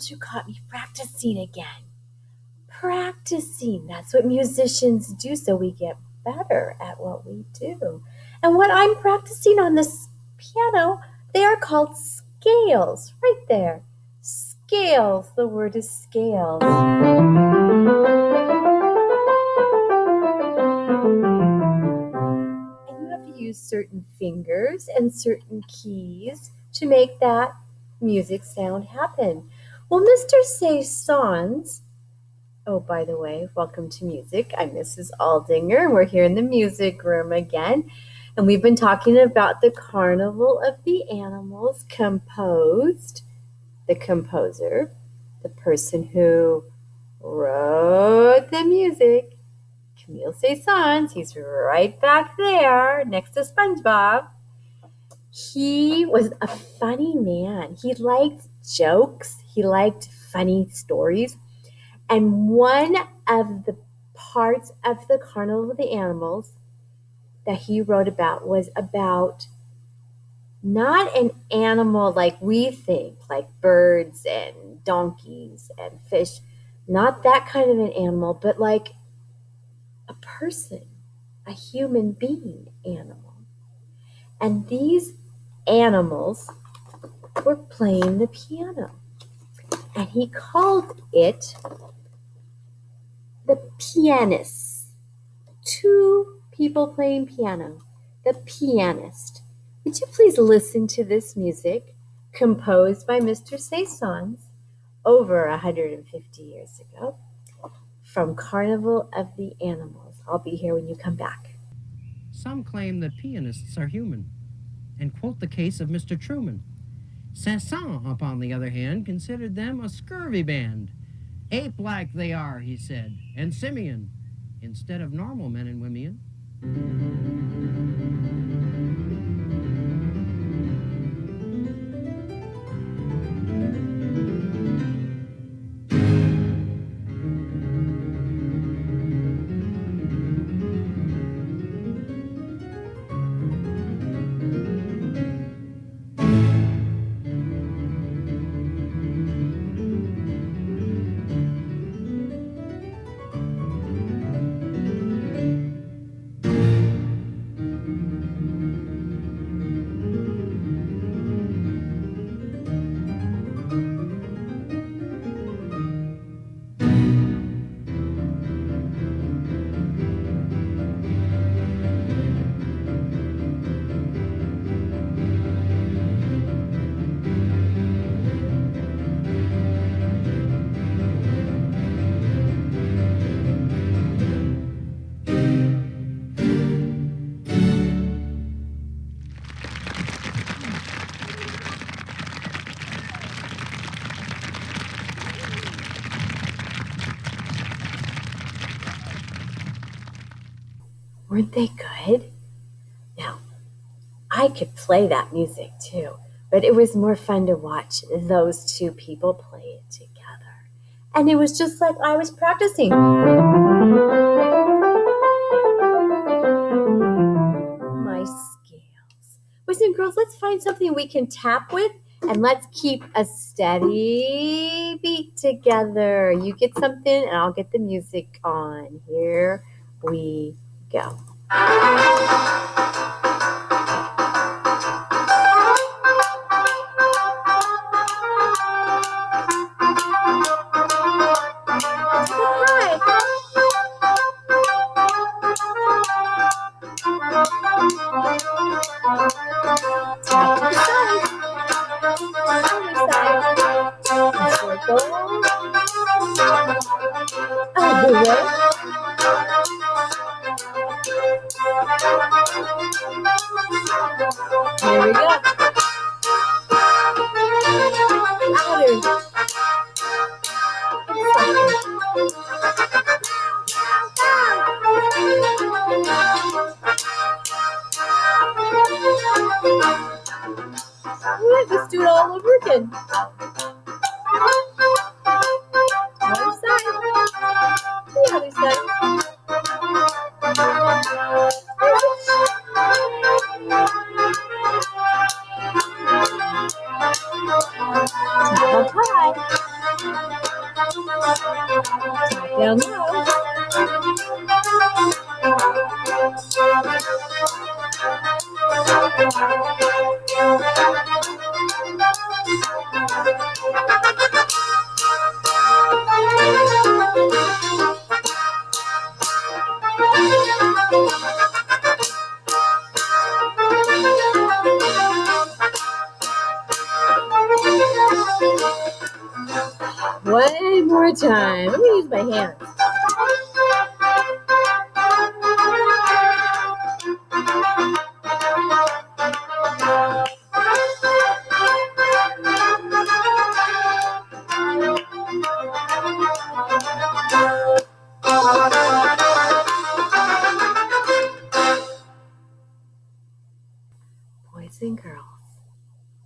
girls, you caught me practicing again. Practicing. That's what musicians do, so we get better at what we do. And what I'm practicing on this piano, they are called scales. Right there. Scales. The word is scales. And you have to use certain fingers and certain keys to make that music sound happen. Well, Mr. Saisons, oh, by the way, welcome to music. I'm Mrs. Aldinger, and we're here in the music room again. And we've been talking about the Carnival of the Animals composed, the composer, the person who wrote the music, Camille Saisons. He's right back there next to SpongeBob. He was a funny man. He liked jokes. He liked funny stories. And one of the parts of the Carnival of the Animals that he wrote about was about not an animal like we think, like birds and donkeys and fish, not that kind of an animal, but like a person, a human being animal. And these animals were playing the piano. And he called it the Pianists. Two people playing piano. The Pianist. Would you please listen to this music composed by Mr. Saisons over 150 years ago from Carnival of the Animals. I'll be here when you come back. Some claim that pianists are human and quote the case of Mr. Truman. Saint-Saëns, upon the other hand, considered them a scurvy band. Ape-like they are, he said, and simian, instead of normal men and women. Weren't they good? Now, I could play that music too, but it was more fun to watch those two people play it together. And it was just like I was practicing. My scales. Boys and girls, let's find something we can tap with and let's keep a steady beat together. You get something and I'll get the music on. Here we go. Here we go. Louder. All right, let's do it all over again. One side, the other side. Tap up high. Down low. One more time. Let me use my hands. Boys and girls,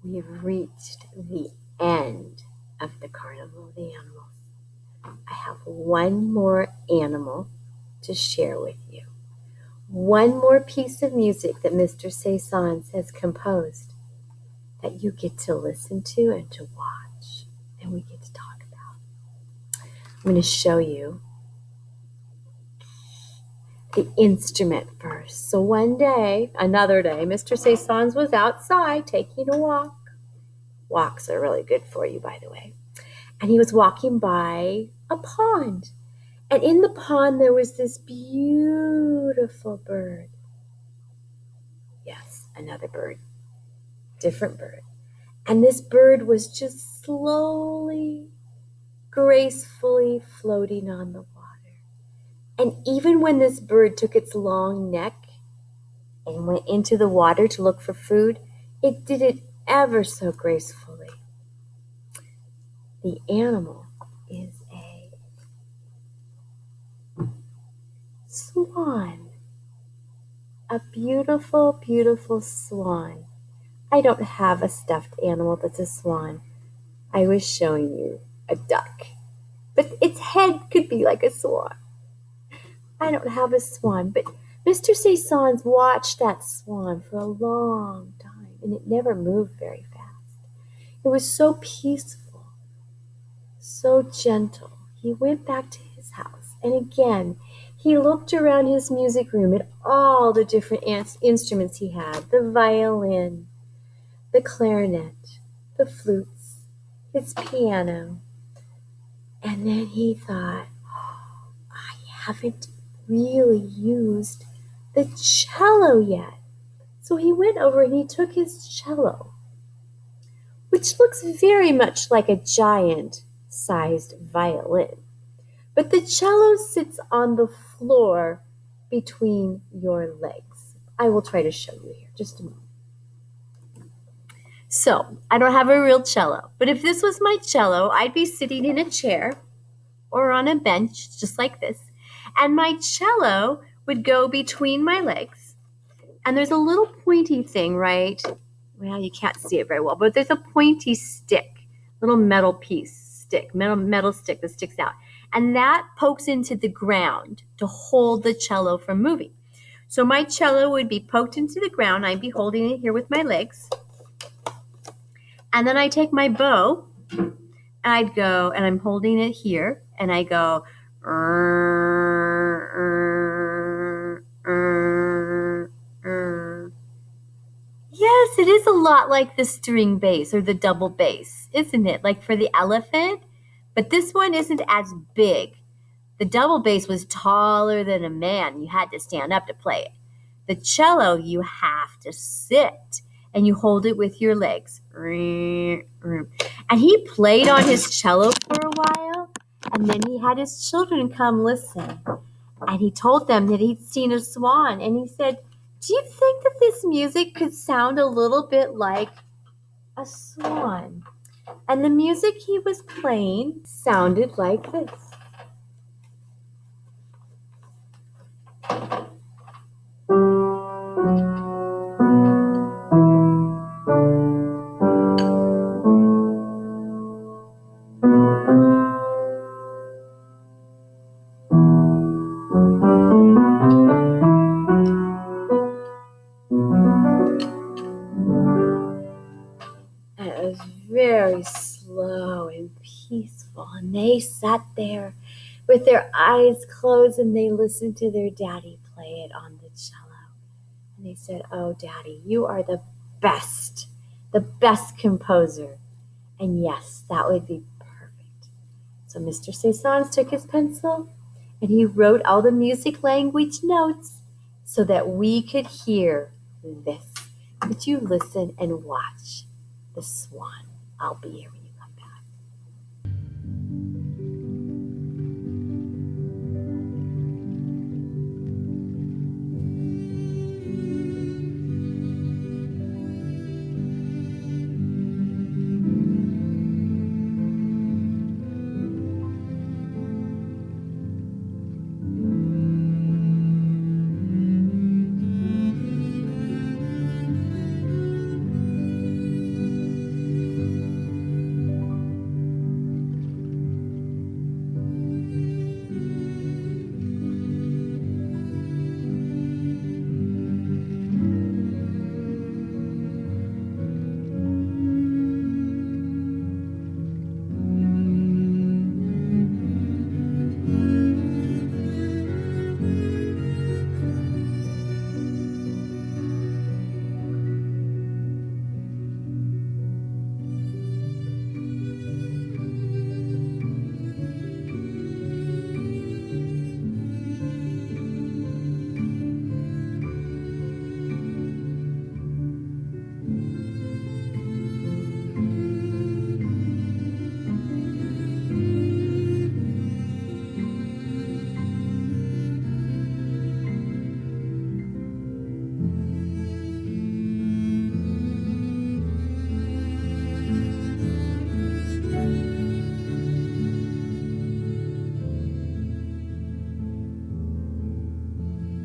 we have reached the end of the Carnival of the Animals. I have one more animal to share with you. One more piece of music that Mr. Saisons has composed that you get to listen to and to watch, and we get to talk about. I'm going to show you the instrument first. So one day, another day, Mr. Saisons was outside taking a walk. Walks are really good for you, by the way. And he was walking by a pond. And in the pond, there was this beautiful bird. Yes, another bird. Different bird. And this bird was just slowly, gracefully floating on the water. And even when this bird took its long neck and went into the water to look for food, it did it ever so gracefully. The animal is a swan. A beautiful, beautiful swan. I don't have a stuffed animal that's a swan. I was showing you a duck. But its head could be like a swan. I don't have a swan, but Mr. Saisons watched that swan for a long time, and it never moved very fast. It was so peaceful, so gentle. He went back to his house, and again, he looked around his music room at all the different instruments he had, the violin, the clarinet, the flutes, his piano. And then he thought, oh, I haven't really used the cello yet. So he went over and he took his cello, which looks very much like a giant-sized violin. But the cello sits on the floor between your legs. I will try to show you here, just a moment. So, I don't have a real cello, but if this was my cello, I'd be sitting in a chair or on a bench, just like this, and my cello would go between my legs, and there's a little pointy thing, right? Well, you can't see it very well, but there's a pointy stick, little metal stick that sticks out, and that pokes into the ground to hold the cello from moving. So my cello would be poked into the ground. I'd be holding it here with my legs. And then I take my bow, and I'd go, and I'm holding it here, and I go, Yes, it is a lot like the string bass or the double bass, isn't it? Like for the elephant, but this one isn't as big. The double bass was taller than a man. You had to stand up to play it. The cello, you have to sit, and you hold it with your legs. And he played on his cello for a while, and then he had his children come listen. And he told them that he'd seen a swan, and he said, do you think that this music could sound a little bit like a swan? And the music he was playing sounded like this. Very slow and peaceful, and they sat there with their eyes closed, and they listened to their daddy play it on the cello. And they said, "Oh, Daddy, you are the best composer." And yes, that would be perfect. So Mr. Saisons took his pencil and he wrote all the music language notes so that we could hear this. Could you listen and watch the swan? I'll be here when you come back.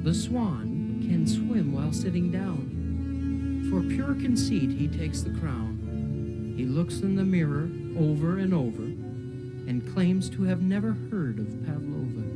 The swan can swim while sitting down. For pure conceit he takes the crown. He looks in the mirror over and over and claims to have never heard of Pavlova.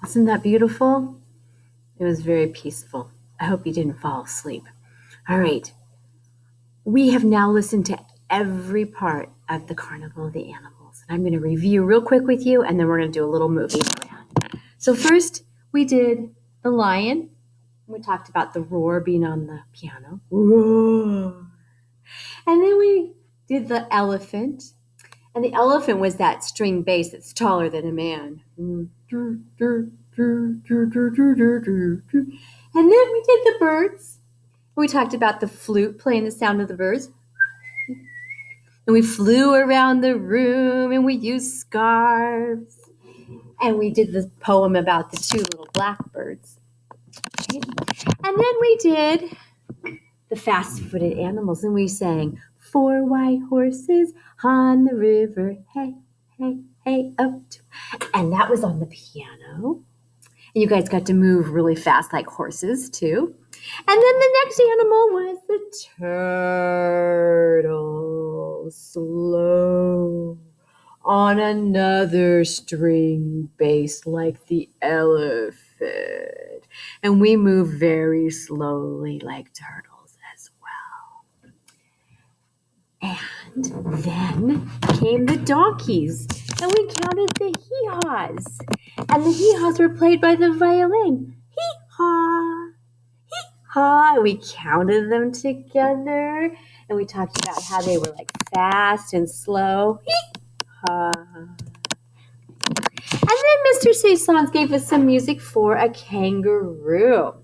Wasn't that beautiful? It was very peaceful. I hope you didn't fall asleep. All right. We have now listened to every part of the Carnival of the Animals. And I'm going to review real quick with you, and then we're going to do a little movie around. So first, we did the lion. We talked about the roar being on the piano. Roar. And then we did the elephant. And the elephant was that string bass that's taller than a man. And then we did the birds. We talked about the flute playing the sound of the birds. And we flew around the room and we used scarves. And we did the poem about the two little blackbirds. Right? And then we did the fast-footed animals, and we sang 4 white horses on the river, hey, hey, hey, up to... And that was on the piano. And you guys got to move really fast like horses, too. And then the next animal was the turtle, slow, on another string bass like the elephant. And we move very slowly like turtles as well. And then came the donkeys. and we counted the hee-haws. And the hee-haws were played by the violin. Hee-haw, hee-haw. We counted them together, and we talked about how they were like fast and slow. Hee-haw. And then Mr. Saisons gave us some music for a kangaroo.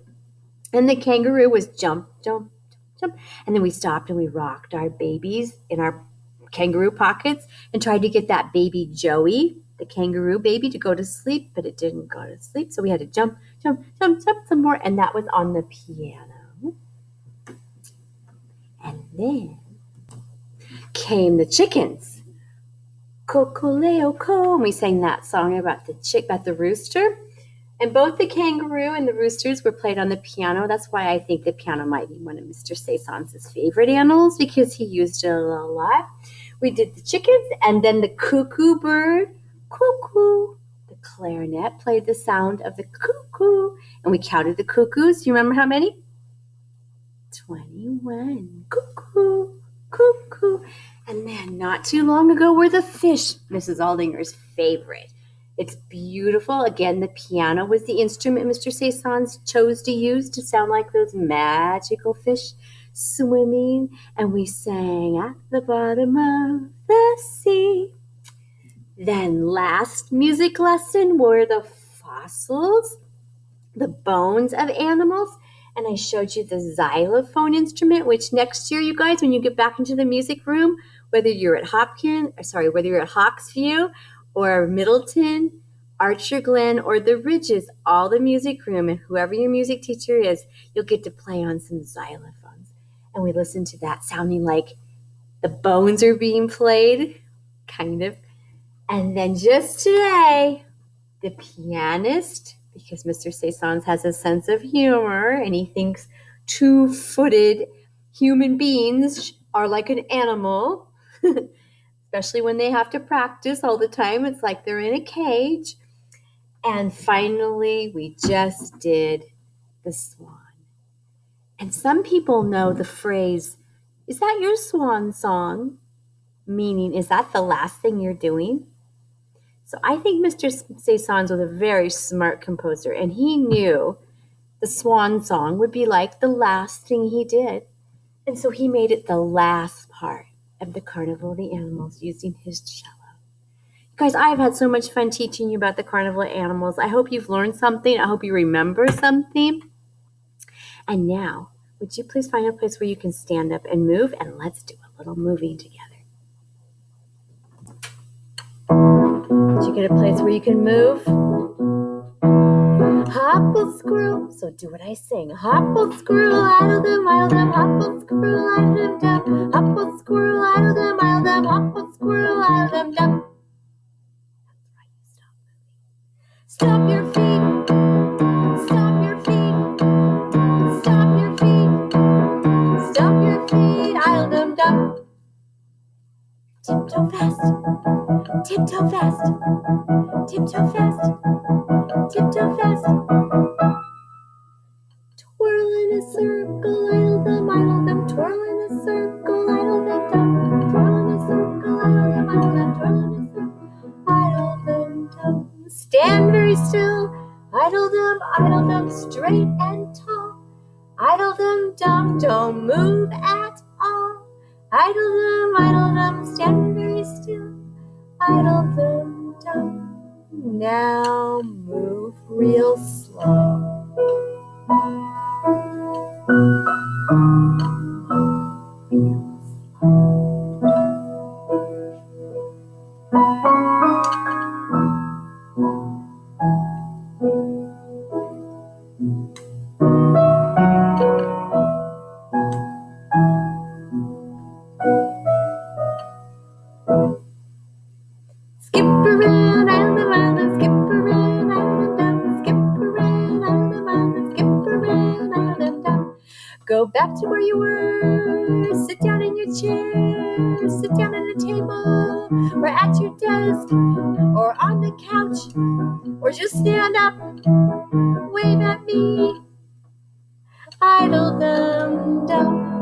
And the kangaroo was jump, jump, jump. And then we stopped and we rocked our babies in our kangaroo pockets and tried to get that baby Joey, the kangaroo baby, to go to sleep, but it didn't go to sleep. So we had to jump, jump, jump, jump some more. And that was on the piano. And then came the chickens. Coco-leo-co. And we sang that song about about the rooster. And both the kangaroo and the roosters were played on the piano. That's why I think the piano might be one of Mr. Saisons' favorite animals, because he used it a lot. We did the chickens, and then the cuckoo bird, cuckoo. The clarinet played the sound of the cuckoo, and we counted the cuckoos. Do you remember how many? 21. Cuckoo, cuckoo. And then not too long ago were the fish, Mrs. Aldinger's favorite. It's beautiful. Again, the piano was the instrument Mr. Saisons chose to use to sound like those magical fish swimming. And we sang at the bottom of the sea. Then last music lesson were the fossils, the bones of animals. And I showed you the xylophone instrument, which next year, you guys, when you get back into the music room, whether you're at Hawksview or Middleton, Archer Glen, or the Ridges, all the music room, and whoever your music teacher is, you'll get to play on some xylophones. And we listen to that sounding like the bones are being played, kind of. And then just today, the pianist, because Mr. Saisons has a sense of humor and he thinks two-footed human beings are like an animal, especially when they have to practice all the time. It's like they're in a cage. And finally, we just did the swan. And some people know the phrase, "Is that your swan song?" Meaning, is that the last thing you're doing? So I think Mr. Saisons was a very smart composer, and he knew the swan song would be like the last thing he did. And so he made it the last part of the Carnival of the Animals using his cello. Guys, I've had so much fun teaching you about the Carnival of Animals. I hope you've learned something. I hope you remember something. And now, would you please find a place where you can stand up and move, and let's do a little moving together. Did you get a place where you can move? Hop Old Squirrel. So do what I sing. Hop Old Squirrel, idle them, hop Old Squirrel, idle them, dum. Hop Old Squirrel, idle them, hop Old Squirrel, idle them, dum. Stop your feet, stop your feet, stop your feet, stop your feet, idle them, dum. Tiptoe fast, tiptoe fast, tiptoe fast, tiptoe fast. Twirl in a circle, idle them, twirl in a circle, idle them, dum. Twirl in a circle, idle them, twirl in a circle, idle them, dum. Stand very still, idle them, straight and tall. Idle them, dum, don't move at all. Idle them, stand very still. Idle them, dum. Now move real slow. Skip around, idle them, skip around, idle them, dum. Skip around, idle them, skip around, idle them, dum. Go back to where you were, sit down in your chair, sit down at a table, or at your desk, or on the couch, or just stand up, wave at me, idle them, dum.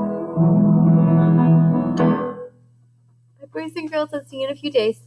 Bye, boys and girls, I'll see you in a few days.